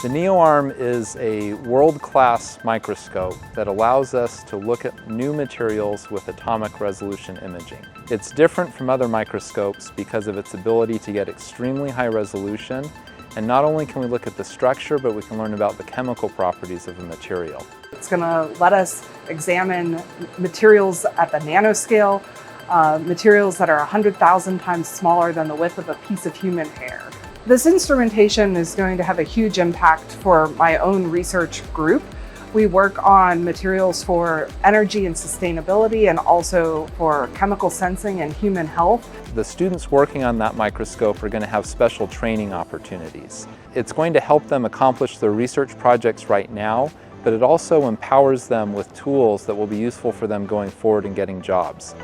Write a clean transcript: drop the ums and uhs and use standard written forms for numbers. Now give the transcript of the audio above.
The NEOARM is a world-class microscope that allows us to look at new materials with atomic resolution imaging. It's different from other microscopes because of its ability to get extremely high resolution, and not only can we look at the structure, but we can learn about the chemical properties of a material. It's going to let us examine materials at the nanoscale, materials that are 100,000 times smaller than the width of a piece of human hair. This instrumentation is going to have a huge impact for my own research group. We work on materials for energy and sustainability and also for chemical sensing and human health. The students working on that microscope are going to have special training opportunities. It's going to help them accomplish their research projects right now, but it also empowers them with tools that will be useful for them going forward and getting jobs.